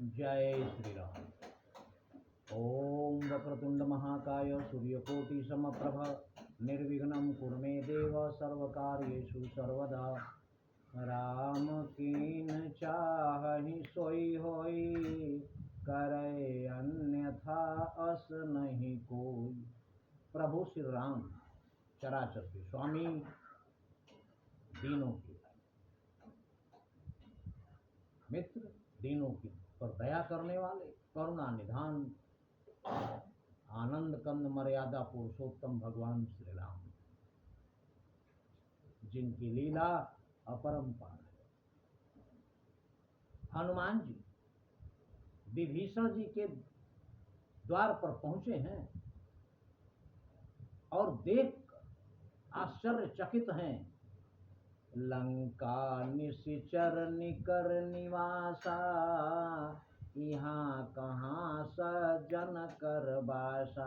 जय श्री राम। ओम वक्रतुंड महाकाय सूर्यकोटि समप्रभ निर्विघ्नं कुरु मे देव सर्वकार्येषु सर्वदा। राम कीन चाहि सोई होई, करे अन्यथा अस नहीं कोई। प्रभु श्री राम चराचर के स्वामी, दीनों के मित्र, दीनों की पर दया करने वाले, करुणा निधान, आनंद कंद मर्यादा पुरुषोत्तम भगवान श्री राम, जिनकी लीला अपरंपार है। हनुमान जी विभीषण जी के द्वार पर पहुंचे हैं और देख आश्चर्यचकित हैं। लंका निशिचर निकर निवासा, यहाँ कहाँ सज्जन कर बासा।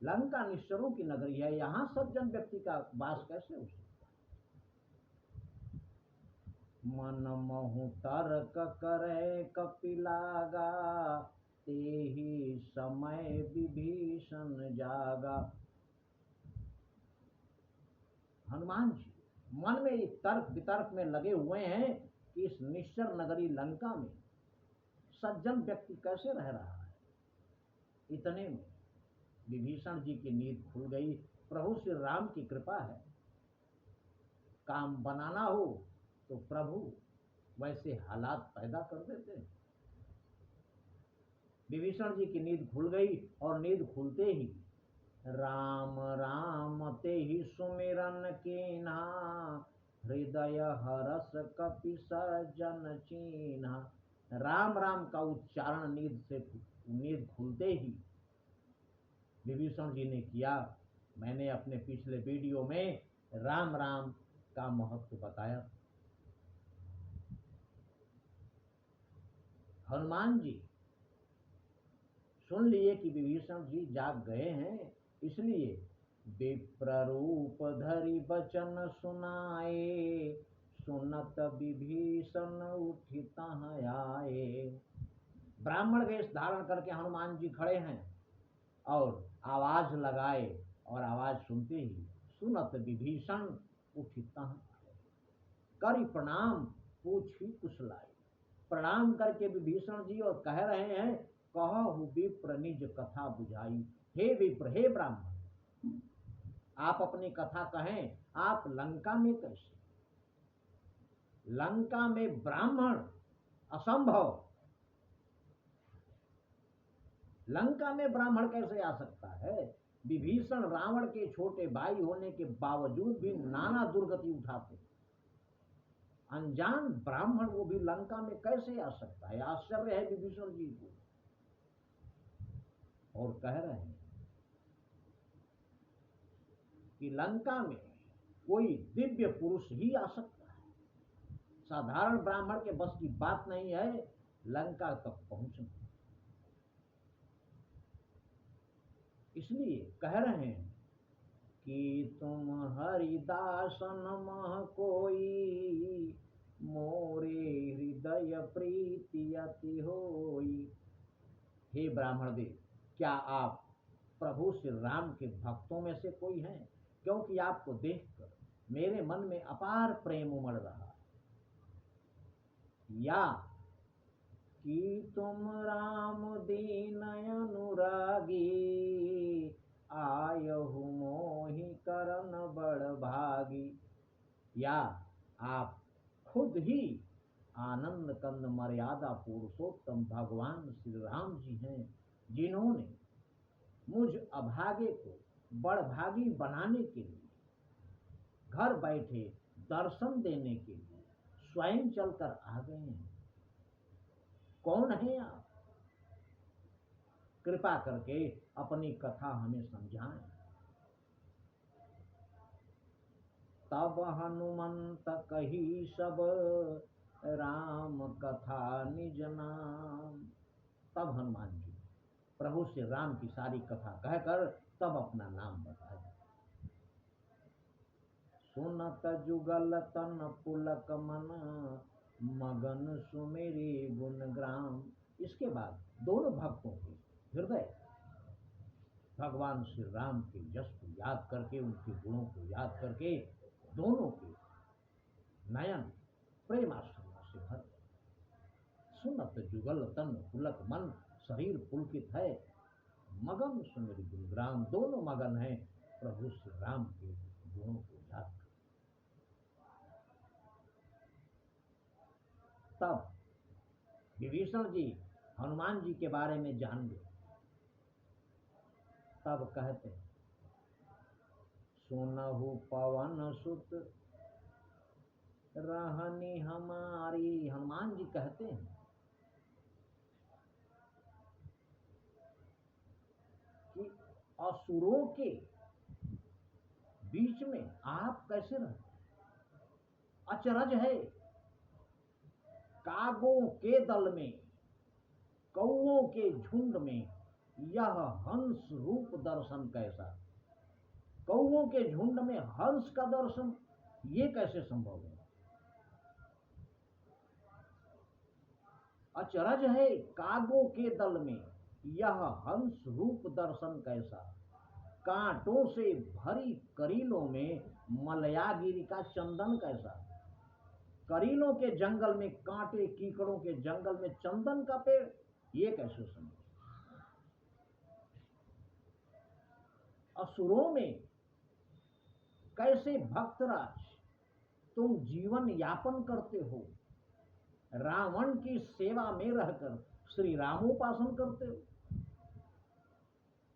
लंका निश्चरों की नगरी है, यहाँ सज्जन व्यक्ति का वास कैसे हो सकता। मन महु तर्क करे कपिलागा, तेहि समय विभीषण जागा। हनुमान जी मन में इस तर्क वितर्क में लगे हुए हैं कि इस निश्चर नगरी लंका में सज्जन व्यक्ति कैसे रह रहा है। इतने में विभीषण जी की नींद खुल गई। प्रभु श्री राम की कृपा है, काम बनाना हो तो प्रभु वैसे हालात पैदा कर देते हैं। विभीषण जी की नींद खुल गई और नींद खुलते ही राम राम ते ही सुमिरन कीन्हा, हृदय हरस कपि सज्जन चीन्हा। राम राम का उच्चारण नींद खुलते ही विभीषण जी ने किया। मैंने अपने पिछले वीडियो में राम राम का महत्व बताया। हनुमान जी सुन लिए कि विभीषण जी जाग गए हैं, इसलिए विप्ररूप धरि बचन सुनाए, सुनत विभीषण उठि तहाँ आए। ब्राह्मण वेश धारण करके हनुमान जी खड़े हैं और आवाज लगाए, और आवाज सुनते ही सुनत विभीषण उठि तहाँ आए। करि प्रणाम पूछी कुशलाए। प्रणाम करके विभीषण जी और कह रहे हैं, कहु विप्र निज कथा बुझाई। हे विप्र, हे ब्राह्मण, आप अपनी कथा कहें। आप लंका में कैसे? लंका में ब्राह्मण असंभव। लंका में ब्राह्मण कैसे आ सकता है? विभीषण रावण के छोटे भाई होने के बावजूद भी नाना दुर्गति उठाते, अनजान ब्राह्मण वो भी लंका में कैसे आ सकता है? आश्चर्य है विभीषण जी को। और कह रहे हैं कि लंका में कोई दिव्य पुरुष ही आ सकता है, साधारण ब्राह्मण के बस की बात नहीं है लंका तक पहुंचना। इसलिए कह रहे हैं कि तुम हरिदासन मह कोई, मोरे हृदय प्रीति अति होई। हे ब्राह्मण देव, क्या आप प्रभु श्री राम के भक्तों में से कोई हैं? क्योंकि आपको देखकर मेरे मन में अपार प्रेम उमड़ रहा है। या कि तुम राम दीन अनुरागी, आयहु मोहि करन बड़ भागी। या आप खुद ही आनंद कंद मर्यादा पुरुषोत्तम भगवान श्री राम जी हैं, जिन्होंने मुझ अभागे को बड़भागी बनाने के लिए, घर बैठे दर्शन देने के लिए स्वयं चलकर आ गए हैं। कौन है आप? कृपा करके अपनी कथा हमें समझाएं। तब हनुमंत कही सब, राम कथा निज नाम। तब हनुमान जी प्रभु श्री राम की सारी कथा कहकर तब अपना नाम बताया। सुनत जुगल तन पुलक मन, मगन सुमेरी गुण ग्राम। इसके बाद दोनों भक्तों के हृदय भगवान श्री राम के यश को याद करके, उनके गुणों को याद करके, दोनों के नयन प्रेमाश्रुओं से भर गए। सुनत जुगल तन पुलक मन, शरीर पुलकित है मगन सुमिर गुणग्राम। दोनों मगन हैं प्रभु श्री राम के गुणों को याद कर। तब विभीषण जी हनुमान जी के बारे में जान गए। तब कहते हैं, सुनहु पवन सुत रहनी हमारी। हनुमान जी कहते हैं कि असुरों के बीच में आप कैसे रहते? अचरज है, कागों के दल में, कौओं के झुंड में यह हंस रूप दर्शन कैसा। कौओं के झुंड में हंस का दर्शन, ये कैसे संभव है? अचरज है, कागों के दल में यह हंस रूप दर्शन कैसा। कांटों से भरी करीलों में मलयागिरी का चंदन कैसा। करीलों के जंगल में, कांटे कीकड़ों के जंगल में चंदन का पेड़, ये कैसे संभव? असुरों में कैसे भक्तराज तुम जीवन यापन करते हो? रावण की सेवा में रहकर श्री रामोपासन करते हो।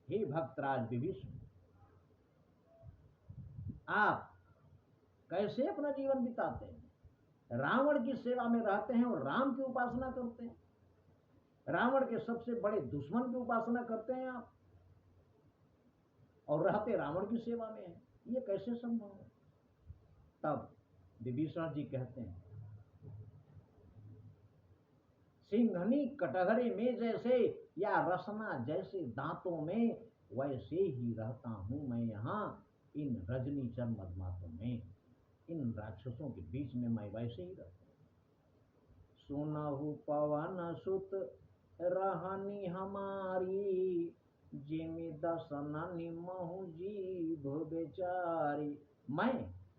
हे भक्तराज विभीषण, आप कैसे अपना जीवन बिताते हैं? रावण की सेवा में रहते हैं और राम की उपासना करते हैं। रावण के सबसे बड़े दुश्मन की उपासना करते हैं आप, और रहते रावण की सेवा में हैं। ये कैसे संभव है? तब विभीषण जी कहते हैं, सिंघनी कटघरे में जैसे या रसना जैसे दांतों में, वैसे ही रहता हूं मैं यहाँ इन रजनीचर मधमातों में। इन राक्षसों के बीच में मैं वैसे ही रहता हूं। सुनहु पवन सुत रहनी हमारी, जिमि दसननि महु जीभ बेचारी। मैं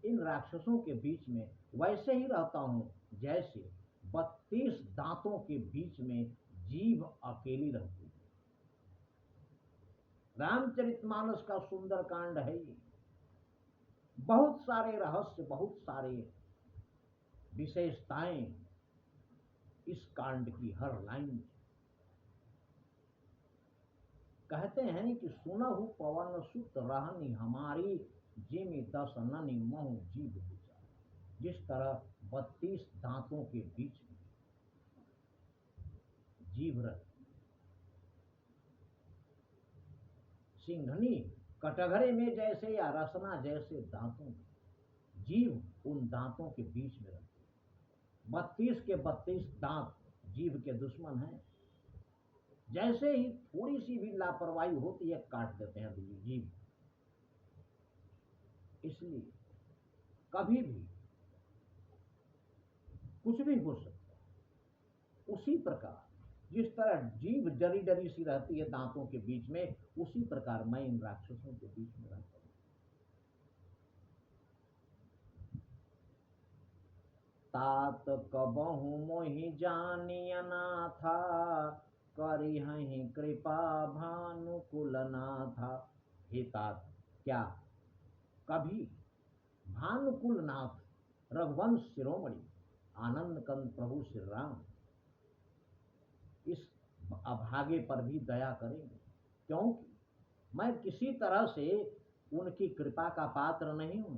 इन राक्षसों के बीच में वैसे ही रहता हूं जैसे 32 दांतों के बीच में जीभ अकेली रहती है। रामचरितमानस का सुंदर कांड है ये। बहुत सारे रहस्य, बहुत सारे विशेषताएं इस कांड की हर लाइन। कहते हैं कि सुनहु पवन सुत रहनी हमारी, जिमि दसननि महु जीभ बेचारी। जिस तरह 32 दांतों के बीच में जीभ रहती, सिंघनी कटघरे में जैसे या रसना जैसे दांतों में, जीभ उन दांतों के बीच में रहती है। 32 के 32 दांत जीभ के दुश्मन हैं। जैसे ही थोड़ी सी भी लापरवाही होती है, काट देते हैं जीभ। इसलिए कभी भी कुछ भी हो सकता है। उसी प्रकार जिस तरह जीभ डरी डरी सी रहती है दांतों के बीच में, उसी प्रकार मैं इन राक्षसों के बीच में रहता हूं। तात कबहु मोहि जानिय नाथा, करिहहि कृपा भानुकुल नाथा। हे तात, क्या कभी भानुकुल नाथ रघुवंश शिरोमणि आनंद कंद प्रभु श्री राम इस अभागे पर भी दया करेंगे? क्योंकि मैं किसी तरह से उनकी कृपा का पात्र नहीं हूं।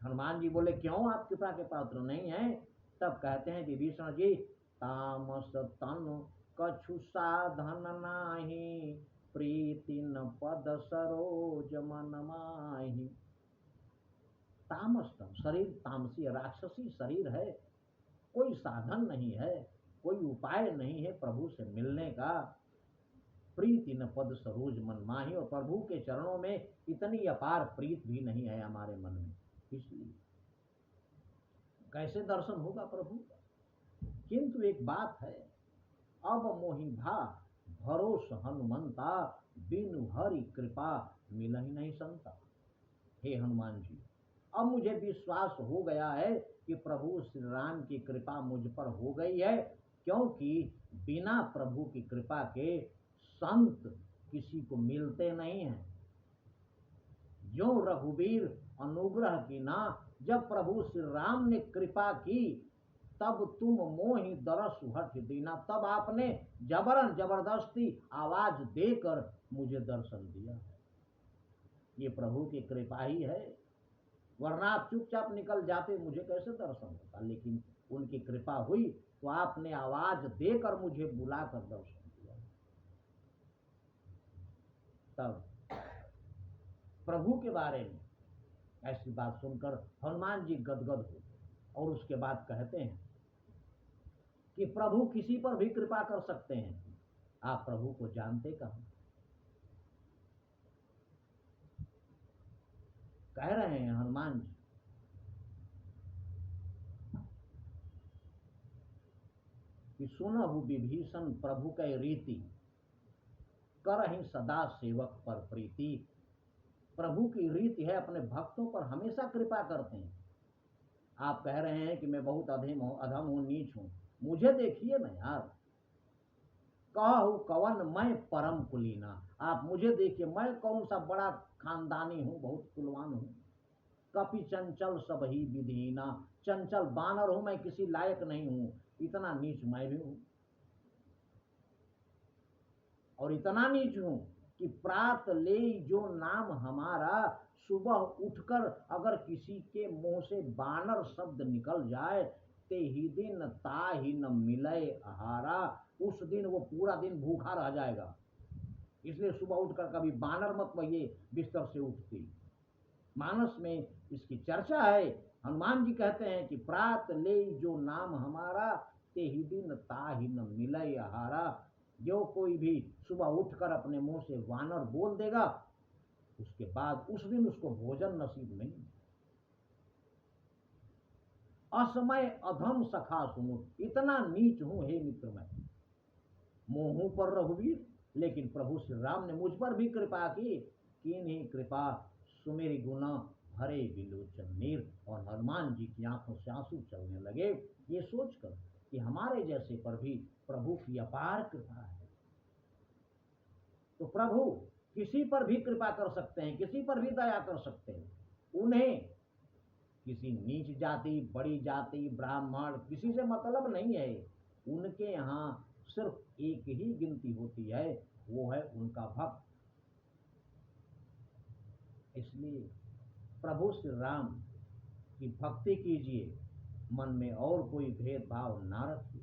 हनुमान जी बोले, क्यों आप कृपा के पात्र नहीं हैं? तब कहते हैं विभीषण जी, तामस तनु कछु साधन नाही, प्रीति न पद सरोज मन माही। तामस तन, शरीर तामसी राक्षसी शरीर है, कोई साधन नहीं है, कोई उपाय नहीं है प्रभु से मिलने का। प्रीति न पद सरोज मन माही, और प्रभु के चरणों में इतनी अपार प्रीत भी नहीं है हमारे मन में। इसलिए कैसे दर्शन होगा प्रभु का? किंतु एक बात है, अब मोहि भा भरोस हनुमंता, बिनु हरि कृपा मिलहि नहीं संता। हे हनुमान जी, अब मुझे विश्वास हो गया है कि प्रभु श्री राम की कृपा मुझ पर हो गई है, क्योंकि बिना प्रभु की कृपा के संत किसी को मिलते नहीं हैं। जो रघुवीर अनुग्रह की ना, जब प्रभु श्री राम ने कृपा की तब तुम मोहि दरस हठ दीना, तब आपने जबरन जबरदस्ती आवाज देकर मुझे दर्शन दिया है। ये प्रभु की कृपा ही है, वरना आप चुपचाप निकल जाते, मुझे कैसे दर्शन होता। लेकिन उनकी कृपा हुई तो आपने आवाज देकर मुझे बुलाकर दर्शन दिया। तब प्रभु के बारे में ऐसी बात सुनकर हनुमान जी गदगद हो गए और उसके बाद कहते हैं कि प्रभु किसी पर भी कृपा कर सकते हैं, आप प्रभु को जानते कहां। कह रहे हैं हनुमान जी कि सुनहु विभीषण प्रभु कै रीति, करहि सदा सेवक पर प्रीति। प्रभु की रीति है, अपने भक्तों पर हमेशा कृपा करते हैं। आप कह रहे हैं कि मैं बहुत अधम हूं, नीच हूं, मुझे देखिए ना यार, कहु कवन मैं परम कुलीना। आप मुझे देखिए, मैं कौन सा बड़ा खानदानी हूं, बहुत कुलवान हूं। कपि चंचल सब ही विधीना, चंचल बानर हूं, मैं किसी लायक नहीं हूं, इतना नीच मैं भी हूं। और इतना नीच हूं कि प्रात ले जो नाम हमारा, सुबह उठकर अगर किसी के मुंह से बानर शब्द निकल जाए, ते ही दिन ताहि न मिले आहारा, उस दिन वो पूरा दिन भूखा रह जाएगा। इसलिए सुबह उठकर कभी बानर मत कहिए बिस्तर से उठती। मानस में इसकी चर्चा है। हनुमान जी कहते हैं कि प्रात ले जो नाम हमारा, ते ही दिन ताहि न मिले आहारा। जो कोई भी सुबह उठकर अपने मुंह से वानर बोल देगा, उसके बाद उस दिन उसको भोजन नसीब नहीं। असमय अधम सखा सुनो, इतना नीच हूं हे मित्र मैं। मोहू पर रघुवीर, लेकिन प्रभु श्री राम ने मुझ पर भी कृपा की। किन्हीं कृपा सुमेरी गुना, भरे बिलोचन नीर। और हनुमान जी की आंखों से आंसू चलने लगे, ये सोचकर कि हमारे जैसे पर भी प्रभु की अपार कृपा है। तो प्रभु किसी पर भी कृपा कर सकते हैं, किसी पर भी दया कर सकते हैं। उन्हें किसी नीच जाति, बड़ी जाति, ब्राह्मण, किसी से मतलब नहीं है। उनके यहाँ सिर्फ एक ही गिनती होती है, वो है उनका भक्त। इसलिए प्रभु श्री राम की भक्ति कीजिए, मन में और कोई भेदभाव ना रखिए।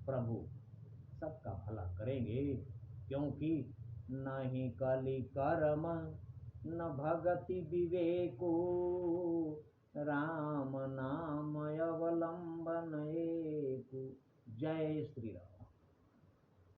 प्रभु सबका भला करेंगे, क्योंकि नहीं कलि कर्म न भगति विवेको,